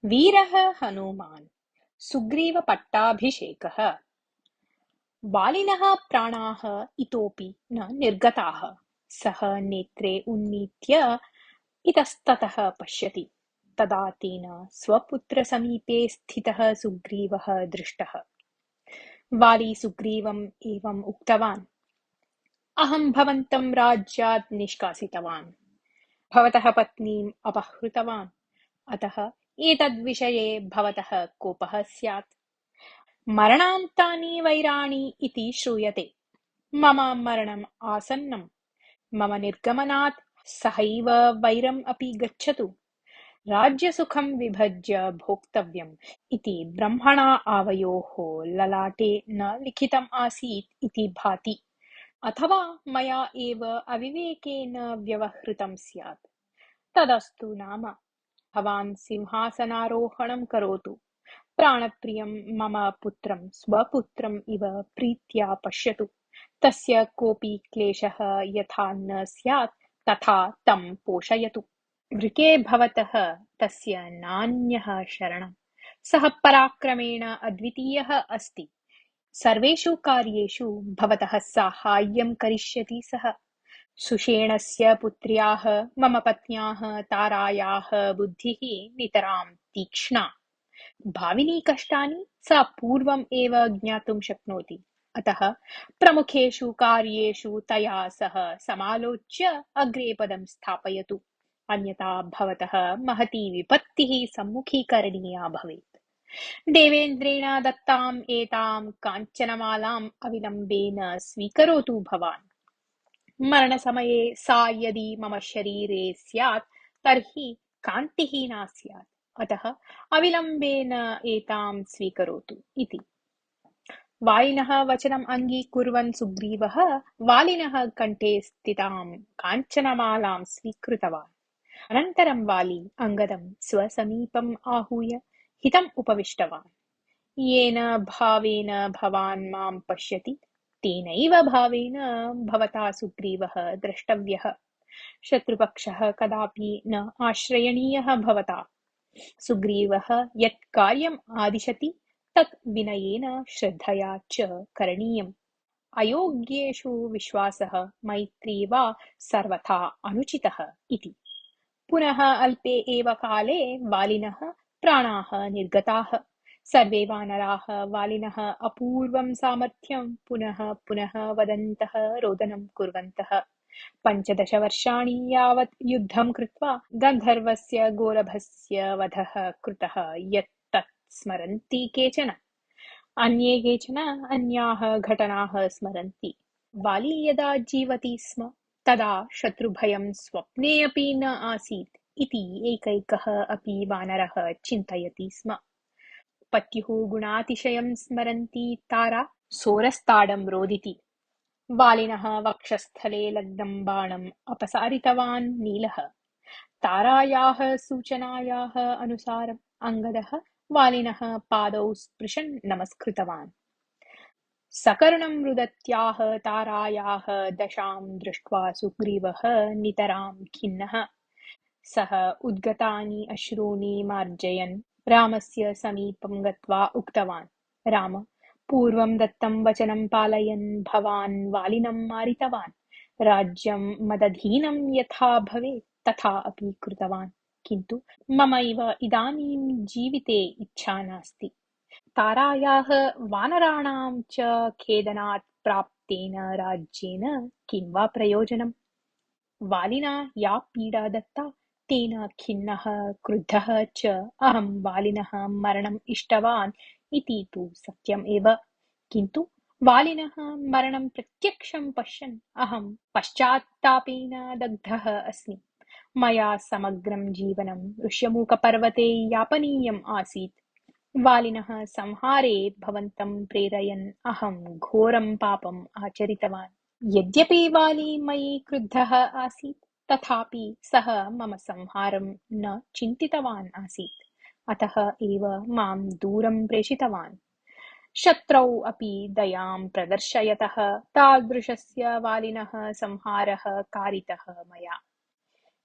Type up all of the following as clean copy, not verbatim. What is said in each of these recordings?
वीरः हनुमान् सुग्रीवपट्टाभिषेकः। वालिनः प्राणाः इतोपि न निर्गताः। सः नेत्रे उन्मीत्य इतस्ततः पश्यति। तदा तेन स्वपुत्रसमीपे स्थितः सुग्रीवः दृष्टः। वाली सुग्रीवम् एवम् उक्तवान्। अहं भवन्तं राज्यात् निष्कासितवान्, भवतः पत्नीम् अपहृतवान्। अतः एतद्विषये भवतः कोपः स्यात्। मरणान्तानि वैराणि इति श्रूयते। मम मरणम् आसन्नम्। मम निर्गमनात् सहैव वैरम् अपि गच्छतु। राज्यसुखं विभज्य भोक्तव्यम् इति ब्रह्मणा आवयोः ललाटे न लिखितम् आसीत् इति भाति। अथवा मया एव अविवेकेन व्यवहृतं स्यात्। तदस्तु नाम। भवान् सिंहासनारोहणं करोतु। प्राणप्रियं मम पुत्रं स्वपुत्रम् इव प्रीत्या पश्यतु। तस्य कोऽपि क्लेशः यथा न स्यात् तथा तं पोषयतु। वृके भवतः तस्य नान्यः शरणं। सः पराक्रमेण अद्वितीयः अस्ति। सर्वेषु कार्येषु भवतः साहाय्यं करिष्यति सः। सुषेणस्य पुत्र्याः मम पत्न्याः तारायाः बुद्धिः नितरां तीक्ष्णा। भाविनी कष्टानि सा पूर्वम् एव ज्ञातुं शक्नोति। अतः प्रमुखेषु कार्येषु तया सह समालोच्य अग्रे पदं स्थापयतु। अन्यथा भवतः महती विपत्तिः सम्मुखीकरणीया भवेत्। देवेन्द्रेण दत्ताम् एतां काञ्चनमालाम् अविलम्बेन स्वीकरोतु भवान्। मरणसमये सा यदि मम शरीरे स्यात् तर्हि कान्तिहीना स्यात्। अतः अविलम्बेन एतां स्वीकरोतु इति। वालिनः वचनम् अङ्गीकुर्वन् सुग्रीवः वालिनः कण्ठे स्थितां काञ्चनमालां स्वीकृतवान्। अनन्तरं वाली अङ्गदं स्वसमीपम् आहूय हितम् उपविष्टवान्। येन भावेन भवान् मां पश्यति तेनैव भावेन भवता सुग्रीवः द्रष्टव्यः। शत्रुपक्षः कदापि न आश्रयणीयः भवता। सुग्रीवः यत् कार्यम् आदिशति तत् विनयेन श्रद्धया च करणीयम्। अयोग्येषु विश्वासः मैत्री वा सर्वथा अनुचितः इति। पुनः अल्पे एव काले वालिनः प्राणाः निर्गताः। सर्वे वानराः वालिनः अपूर्वं सामर्थ्यं पुनः पुनः वदन्तः रोदनं कुर्वन्तः। 15 वर्षाणि यावत् युद्धं कृत्वा गन्धर्वस्य गोरभस्य वधः कृतः यत् तत् स्मरन्ति केचन। अन्ये केचन अन्याः घटनाः स्मरन्ति। वाली यदा जीवति स्म तदा शत्रुभयं स्वप्ने अपि न आसीत् इति एकैकः अपि वानरः चिन्तयति स्म। पत्युः गुणातिशयं स्मरन्ती तारा सोरस्ताडं रोदिति। वालिनः वक्षस्थले लग्नं बाणम् अपसारितवान् नीलः। तारायाः सूचनायाः अनुसारम् अङ्गदः वालिनः पादौ स्पृशन् नमस्कृतवान्। सकर्णं रुदत्याः तारायाः दशां दृष्ट्वा सुग्रीवः नितरां खिन्नः। सः उद्गतानि अश्रूणि मार्जयन् रामस्य समीपं गत्वा उक्तवान्। राम, पूर्वं दत्तं वचनं पालयन् भवान् वालिनं मारितवान्। राज्यं मदधीनं यथा भवेत् तथा अपि कृतवान्। किन्तु मम इव इदानीं जीविते इच्छा नास्ति। तारायाः वानराणां च खेदनात् प्राप्तेन राज्येन किं वा प्रयोजनम्? वालिना या पीडा दत्ता तेन खिन्नः क्रुद्धः च अहं वालिनः मरणम् इष्टवान् इति तु सत्यम् एव। किन्तु वालिनः मरणं प्रत्यक्षं पश्यन् अहं पश्चात्तापेन दग्धः अस्मि। मया समग्रं जीवनं ऋष्यमूकपर्वते यापनीयम् आसीत्। वालिनः संहारे भवन्तं प्रेरयन् अहं घोरं पापम् आचरितवान्। यद्यपि वाली मयि क्रुद्धः आसीत् तथापि सः मम संहारं न चिन्तितवान् आसीत्। अतः एव मां दूरं प्रेषितवान्। शत्रौ अपि दयां प्रदर्शयतः तादृशस्य वालिनः संहारः कारितः मया।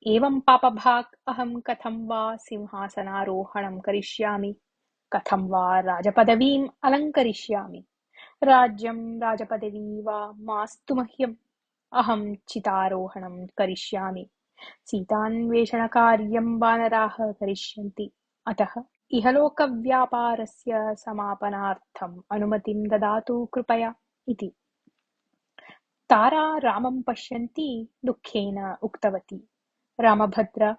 एवं पापभाक् अहं कथं वा सिंहासनारोहणं करिष्यामि, कथं वा राजपदवीम् अलङ्करिष्यामि। राज्यं राजपदवी वा मास्तु मह्यम्, अहं चितारोहणं करिष्यामि। सीतान्वेषणकार्यं वानराः करिष्यन्ति, अतः इहलोकव्यापारस्य समापनार्थम् अनुमतिं ददातु कृपया इति। तारा रामं पश्यन्ती दुःखेन उक्तवती, रामभद्र,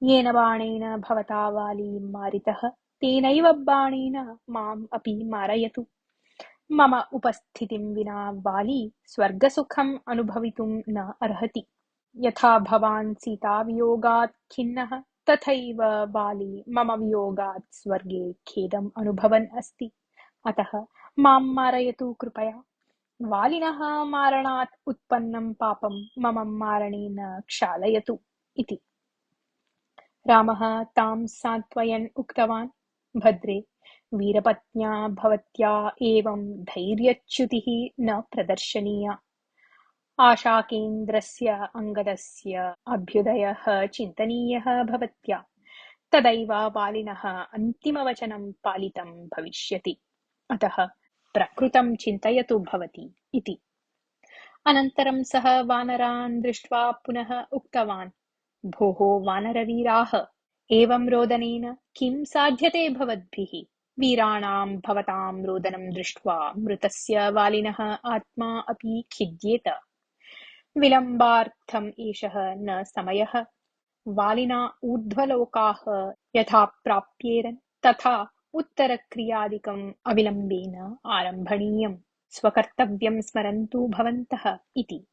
येन बाणेन भवता वाली मारितः, तेनैव बाणेन माम् अपि मारयतु। मम उपस्थितिं विना वाली स्वर्गसुखम् अनुभवितुं न अर्हति। यथा भवान् सीतावियोगात् खिन्नः, तथैव वाली मम वियोगात् स्वर्गे खेदम् अनुभवन् अस्ति। अतः मां मारयतु कृपया। वालिनः मारणात् उत्पन्नं पापं मम मारणेन क्षालयतु इति। रामः तां सान्त्वयन् उक्तवान्, भद्रे, वीरपत्न्या भवत्या एवं धैर्यच्युतिः न प्रदर्शनीया। आशाकेन्द्रस्य अङ्गदस्य अभ्युदयः चिन्तनीयः भवत्या, तदैव वालिनः अन्तिमवचनं पालितं भविष्यति। अतः प्रकृतं चिन्तयतु भवती इति। अनन्तरं सः वानरान् दृष्ट्वा पुनः उक्तवान्, भोः वानरवीराः, एवं रोदनेन किं साध्यते भवद्भिः? वीराणां भवतां रोदनं दृष्ट्वा मृतस्य वालिनः आत्मा अपि खिद्येत। विलम्बार्थम् एषः न समयः। वालिना ऊर्ध्वलोकाः यथा प्राप्येरन्, तथा उत्तरक्रियादिकम् अविलम्बेन आरम्भणीयम्। स्वकर्तव्यं स्मरन्तु भवन्तः इति।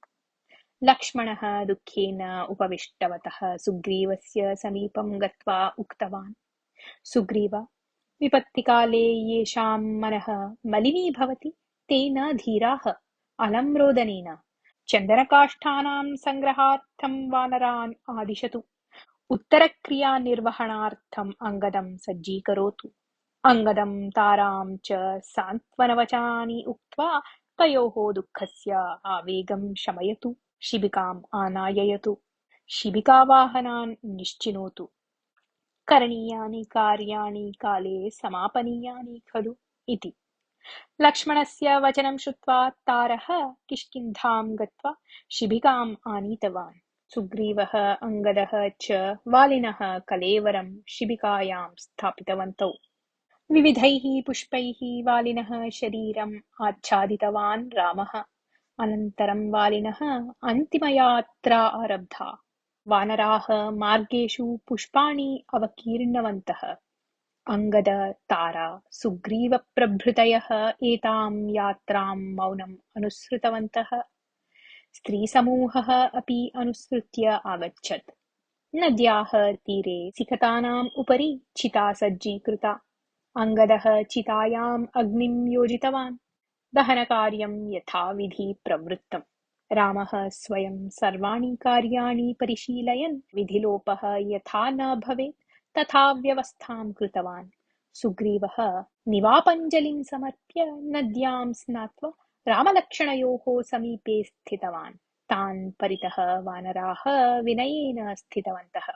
लक्ष्मणः दुःखेन उपविष्टवतः सुग्रीवस्य समीपं गत्वा उक्तवान्, सुग्रीव, विपत्तिकाले येषां मनः मलिनीभवति ते न धीराः। अलं रोदनेन चन्दनकाष्ठानां सङ्ग्रहार्थं वानरान् आदिशतु। उत्तरक्रियानिर्वहणार्थम् अङ्गदं सज्जीकरोतु। अङ्गदं तारां च सान्त्वनवचनानि उक्त्वा तयोः दुःखस्य आवेगं शमयतु। शिबिकाम् आनाययतु। शिबिकावाहनान् निश्चिनोतु। करणीयानि कार्याणि काले समापनीयानि खलु इति। लक्ष्मणस्य वचनं श्रुत्वा तारः किष्किन्धां गत्वा शिबिकाम् आनीतवान्। सुग्रीवः अङ्गदः च वालिनः कलेवरं शिबिकायां स्थापितवन्तौ। विविधैः पुष्पैः वालिनः शरीरम् आच्छादितवान् रामः। अनन्तरं वालिनः अन्तिमयात्रा आरब्धा। वानराः मार्गेषु पुष्पाणि अवकीर्णवन्तः। अङ्गद, तारा, सुग्रीवप्रभृतयः एतां यात्रां मौनम् अनुसृतवन्तः। स्त्रीसमूहः अपि अनुसृत्य आगच्छत्। नद्याः तीरे सिकतानाम् उपरि चिता सज्जीकृता। अङ्गदः चितायाम् अग्निं योजितवान्। दहनकार्यं यथाविधि प्रवृत्तम्। रामः स्वयं सर्वाणि कार्याणि परिशीलयन् विधिलोपः यथा न भवेत् तथा व्यवस्थां कृतवान्। सुग्रीवः निवापञ्जलिं समर्प्य नद्यां स्नात्वा रामलक्ष्मणयोः समीपे स्थितवान्। तान् परितः वानराः विनयेन स्थितवन्तः।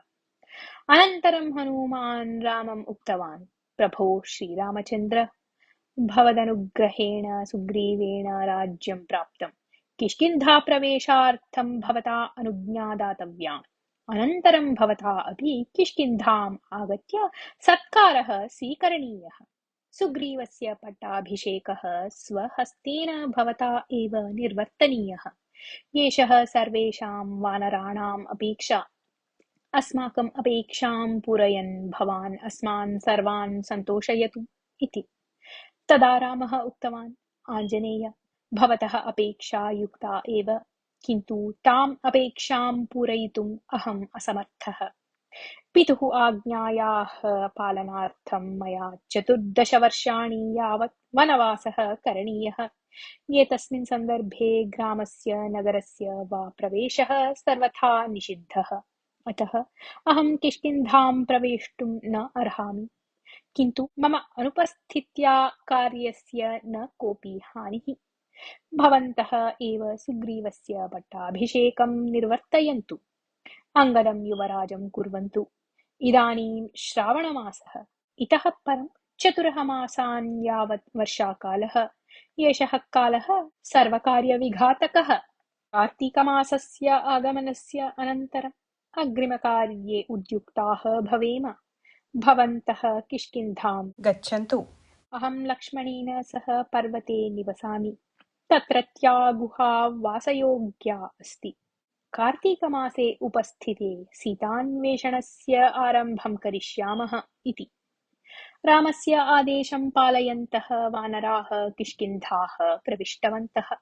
अनन्तरं हनूमान् रामम् उक्तवान्, प्रभो श्रीरामचन्द्र, भवदनुग्रहेण सुग्रीवेण राज्यं प्राप्तं। किष्किन्धाप्रवेशार्थं भवता अनुज्ञा दातव्या। अनन्तरं भवता अपि किष्किन्धाम् आगत्य सत्कारः स्वीकरणीयः। सुग्रीवस्य पट्टाभिषेकः स्वहस्तेन भवता एव निर्वर्तनीयः। एषः सर्वेषां वानराणाम् अपेक्षा। अस्माकम् अपेक्षां पूरयन् भवान् अस्मान् सर्वान् सन्तोषयतु इति। तदा रामः उक्तवान्, आञ्जनेय, भवतः अपेक्षा युक्ता एव, किन्तु ताम् अपेक्षां पूरयितुम् अहम् असमर्थः। पितुः आज्ञायाः पालनार्थं मया 14 वर्षाणि यावत् वनवासः करणीयः। एतस्मिन् सन्दर्भे ग्रामस्य नगरस्य वा प्रवेशः सर्वथा निषिद्धः। अतः अहं किष्किन्धां प्रवेष्टुं न अर्हामि। किन्तु मम अनुपस्थित्या कार्यस्य न कोऽपि हानिः। भवन्तः एव सुग्रीवस्य पट्टाभिषेकं निर्वर्तयन्तु। अङ्गदं युवराजं कुर्वन्तु। इदानीं श्रावणमासः, इतः परं 4 मासान् यावत् वर्षाकालः। एषः कालः सर्वकार्यविघातकः। कार्तीकमासस्य आगमनस्य अनन्तरम् अग्रिमकार्ये उद्युक्ताः भवेम। भवन्तः किष्किन्धां गच्छन्तु। अहं लक्ष्मणेन सह पर्वते निवसामि। तत्रत्या गुहा वासयोग्या अस्ति। कार्तीकमासे उपस्थिते सीतान्वेषणस्य आरम्भं करिष्यामः इति। रामस्य आदेशं पालयन्तः वानराः किष्किन्धाः प्रविष्टवन्तः।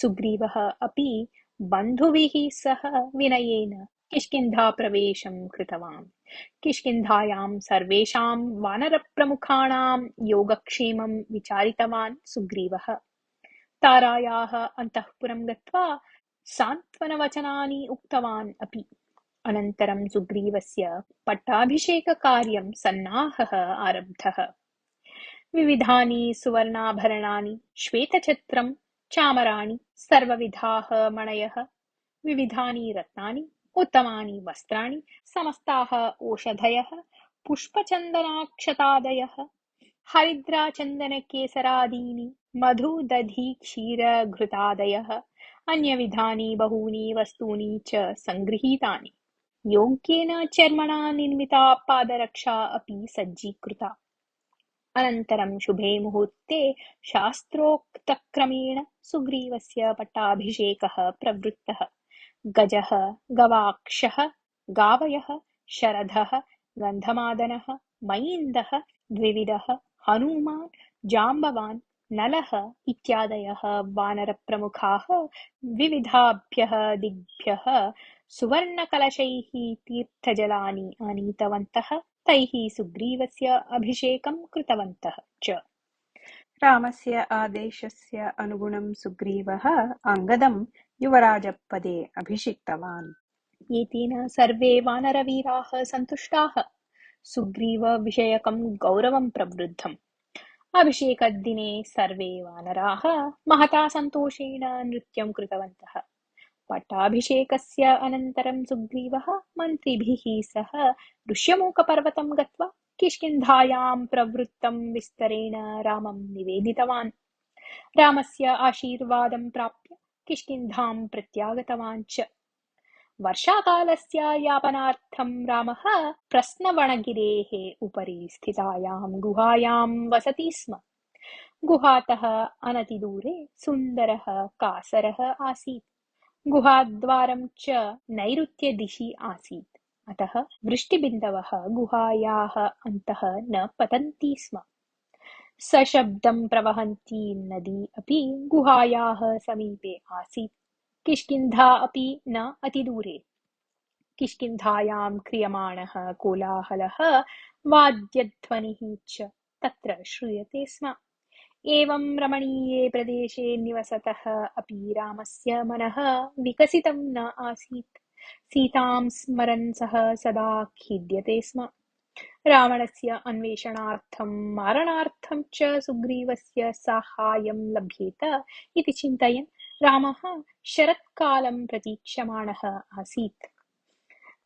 सुग्रीवः अपि बन्धुभिः सह विनयेन किष्किन्धाप्रवेशं कृतवान्। किष्किन्धायां सर्वेषां वानरप्रमुखाणां योगक्षेमं विचारितवान् सुग्रीवः। तारायाः अन्तःपुरं गत्वा सान्त्वनवचनानि उक्तवान् अपि। अनन्तरं सुग्रीवस्य पट्टाभिषेककार्यं सन्नाहः आरब्धः। विविधानि सुवर्णाभरणानि, श्वेतछत्रं, चामराणि, सर्वविधाः मणयः, विविधानि रत्नानि, उत्तमानि वस्त्राणि, समस्ताः ओषधयः, पुष्पचन्दनाक्षतादयः, हरिद्राचन्दनकेसरादीनि, मधुदधिक्षीरघृतादयः, अन्यविधानि बहूनि वस्तूनि च सङ्गृहीतानि। योग्येन चर्मणा निर्मिता पादरक्षा अपि सज्जीकृता। अनन्तरं शुभे मुहूर्ते शास्त्रोक्तक्रमेण सुग्रीवस्य पट्टाभिषेकः प्रवृत्तः। गजः, गवाक्षः, गावयः, शरधः, गन्धमादनः, मयीन्दः, द्विविदः, हनूमान्, जाम्बवान्, नलः इत्यादयः वानरप्रमुखाः विविधाभ्यः दिग्भ्यः सुवर्णकलशैः तीर्थजलानि आनीतवन्तः। तैः सुग्रीवस्य अभिषेकं कृतवन्तः च। रामस्य आदेशस्य अनुगुणं सुग्रीवः अङ्गदं युवराजपदे अभिषिक्तवान्। एतेन सर्वे वानरवीराः सन्तुष्टाः। सुग्रीवविषयकं गौरवं प्रवृद्धम्। अभिषेकदिने सर्वे वानराः महता सन्तोषेण नृत्यं कृतवन्तः। पट्टाभिषेकस्य अनन्तरं सुग्रीवः मन्त्रिभिः सह ऋष्यमूकपर्वतं गत्वा किष्किन्धायां प्रवृत्तं विस्तरेण रामं निवेदितवान्। रामस्य आशीर्वादं प्राप्य किष्किन्धां प्रत्यागतवान् च। वर्षाकालस्य यापनार्थं रामः प्रस्नवणगिरेः उपरि स्थितायां गुहायां वसति स्म। गुहातः अनतिदूरे सुन्दरः कासरः आसीत्। गुहाद्वारं च नैऋत्यदिशि आसीत्, अतः वृष्टिबिन्दवः गुहायाः अन्तः न पतन्ति स्म। सशब्दं प्रवहन्ती नदी अपि गुहायाः समीपे आसीत्। किष्किन्धा अपि न अतिदूरे। किष्किन्धायां क्रियमाणः कोलाहलः, वाद्यध्वनिः च तत्र श्रूयते स्म। एवं रमणीये प्रदेशे निवसतः अपि रामस्य मनः विकसितं न आसीत्। सीतां स्मरन् सः सदा खिद्यते स्म। रावणस्य अन्वेषणार्थं मारणार्थं च सुग्रीवस्य साहाय्यं लभ्येत इति चिन्तयन् रामः शरत्कालं प्रतीक्षमाणः आसीत्।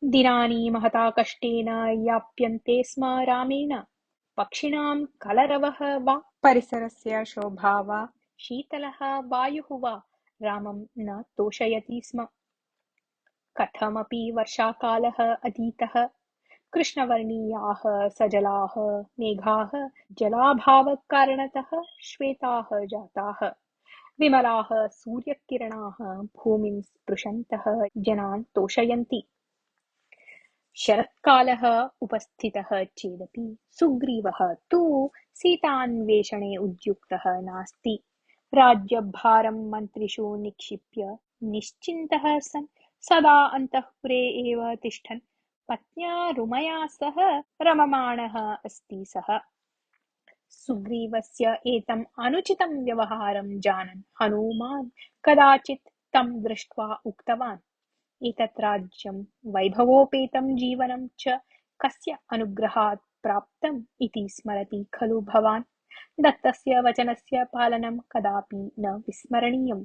दिनानि महता कष्टेन याप्यन्ते स्म रामेण। पक्षिणां कलरवः वा, परिसरस्य शोभा वा, शीतलः वायुः वा रामं न तोषयति स्म। कथमपि वर्षाकालः अतीतः। कृष्णवर्णीयाः सजलाः मेघाः जलाभावकारणतः श्वेताः जाताः। विमलाः सूर्यकिरणाः भूमिं स्पृशन्तः जनान् तोषयन्ति। शरत्कालः उपस्थितः चेदपि सुग्रीवः तु सीतान्वेषणे उद्युक्तः नास्ति। राज्यभारं मन्त्रिषु निक्षिप्य निश्चिन्तः सन् सदा अन्तःपुरे एव तिष्ठन् पत्न्या रुमया सह रममाणः अस्ति सः। सुग्रीवस्य एतम् अनुचितं व्यवहारं जानन् हनूमान् कदाचित् तं दृष्ट्वा उक्तवान्, एतत् राज्यं वैभवोपेतं जीवनं च कस्य अनुग्रहात् प्राप्तम् इति स्मरति खलु भवान्? दत्तस्य वचनस्य पालनं कदापि न विस्मरणीयम्।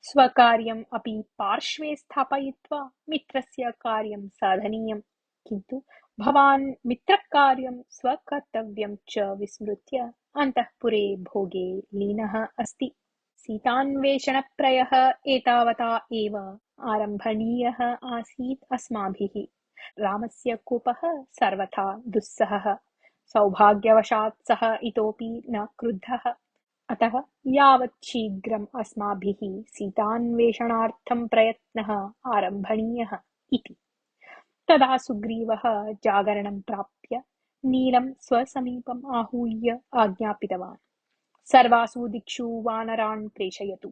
स्वकार्यम् अपि पार्श्वे स्थापयित्वा मित्रस्य कार्यं साधनीयम्। किन्तु भवान् मित्रकार्यं स्वकर्तव्यं च विस्मृत्य अन्तःपुरे भोगे लीनः अस्ति। सीतान्वेषणप्रयः एतावता एव आरम्भणीयः आसीत् अस्माभिः। रामस्य कोपः सर्वथा दुस्सहः। सौभाग्यवशात् सः इतोपि न क्रुद्धः। अतः यावत् शीघ्रम् अस्माभिः सीतान्वेषणार्थं प्रयत्नः आरम्भणीयः इति। तदा सुग्रीवः जागरणं प्राप्य नीलं स्वसमीपम् आहूय आज्ञापितवान्। सर्वासु दिक्षु वानरान् प्रेषयतु।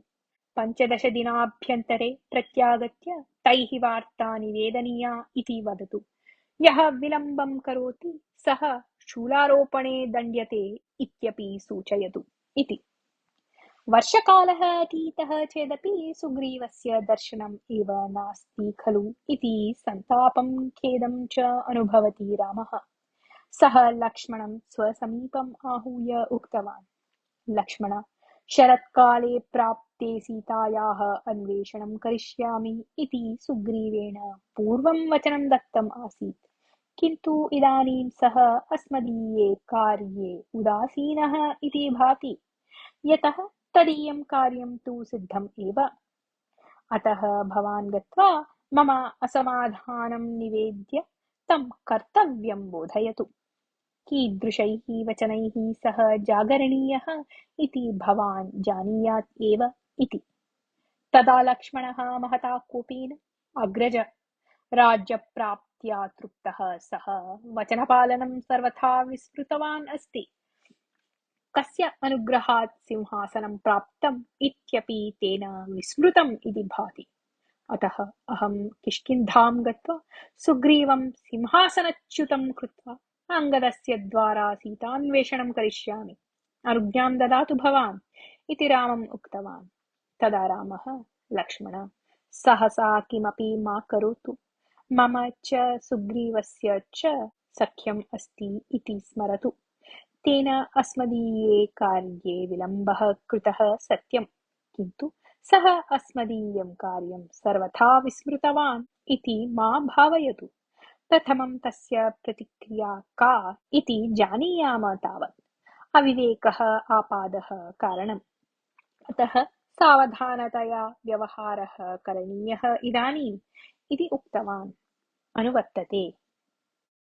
15 दिनाभ्यन्तरे प्रत्यागत्य तैः वार्ता निवेदनीया इति वदतु। यः विलम्बं करोति सः शूलारोपणे दण्ड्यते इत्यपि सूचयतु इति। वर्षकालः अतीतः चेदपि सुग्रीवस्य दर्शनम् एव नास्ति खलु इति सन्तापं खेदं च अनुभवति रामः। सः लक्ष्मणं स्वसमीपम् आहूय उक्तवान्, लक्ष्मण, शरत्काले प्राप्ते सीतायाः अन्वेषणं करिष्यामि इति सुग्रीवेण पूर्वं वचनं दत्तम् आसीत्। किन्तु इदानीं सः अस्मदीये कार्ये उदासीनः इति भाति। यतः तदीयं कार्यं तु सिद्धम् एव। अतः भवान् गत्वा मम असमाधानं निवेद्य तं कर्तव्यं बोधयतु। कीदृशैः वचनैः सः जागरणीयः इति भवान् जानीयात् एव इति। तदा लक्ष्मणः महता कोपेन, अग्रज, राज्यप्राप्त्या तृप्तः सः वचनपालनं सर्वथा विस्मृतवान् अस्ति। कस्य अनुग्रहात् सिंहासनं प्राप्तम् इत्यपि तेन विस्मृतम् इति भाति। अतः अहं किष्किन्धां गत्वा सुग्रीवं सिंहासनच्युतं कृत्वा अङ्गदस्य द्वारा सीतान्वेषणं करिष्यामि। अनुज्ञां ददातु भवान् इति रामम् उक्तवान्। तदा रामः, लक्ष्मण, सहसा किमपि मा करोतु। मम च सुग्रीवस्य च सख्यम् अस्ति इति स्मरतु। तेन अस्मदीये कार्ये विलम्बः कृतः सत्यम्, किन्तु सः अस्मदीयं कार्यं सर्वथा विस्मृतवान् इति मा भावयतु। प्रथमं तस्य प्रतिक्रिया का इति जानीयाम तावत्। अविवेकः आपादः कारणम्। अतः सावधानतया व्यवहारः करणीयः इदानीम् इति उक्तवान्। अनुवर्तते।